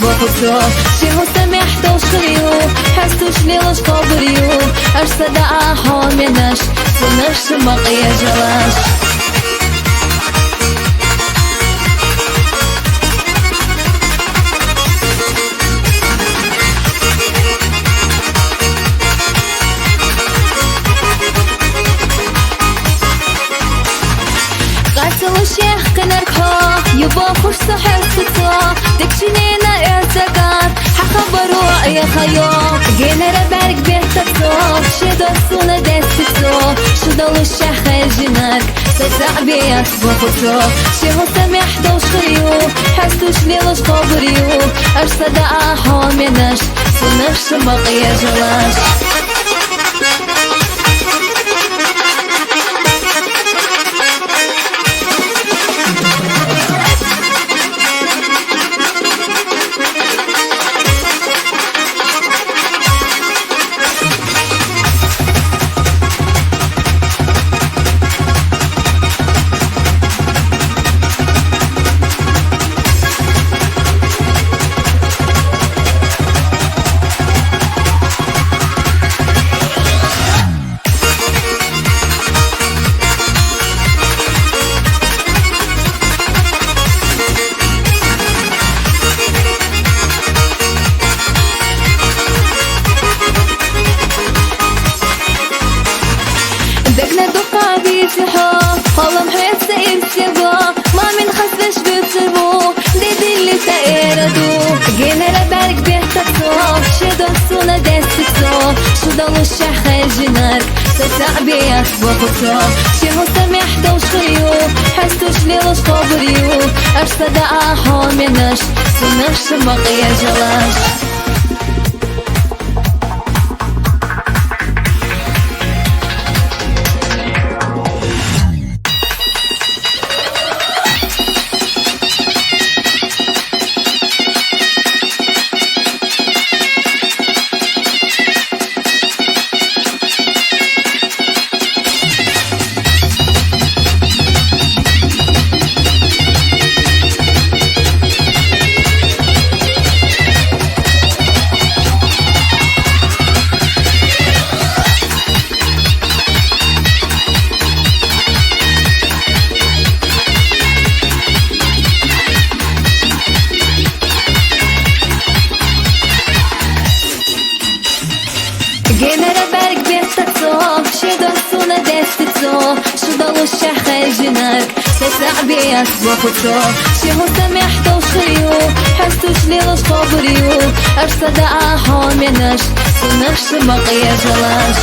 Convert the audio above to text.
بخطو شهو سمحت وشخريو حستوش ليلوش قبريو أش صدا حامنش سنش مقيا جلاش الشيخ كنركها يبا خوش صحر ستلا تكشنينا ارتقات حخبروا يا خيو جينا ربارك بيتكسو شدو السونا دستكسو شدو الشيخ الجناك ستعبيات بخطو شهو سمح دوش خريو حستوش ليلوش قبريو ارصدا حامنش سنفش مقيا جلاش دقنا دقا بيتحو قلم حس امسيبو ما من خسش بيتبو دي اللي تقردو جينا لبارك بيتكسو شدو السونا دستكسو شدو الشيخ الجناك ستعبيات بخطو شهو سمح دوش خيو حستوش ليلوش قبريو أش صدا حامنش سنفش مقيا جلاش جينا ربارك بيتكسو شدو السونا دستكسو شدو الشيخ الجناك ستعبيات بخطو شهو سمح دوش خريو حستوش ليلوش قبريو أش صدا حامنش سنفش مقيا جلاش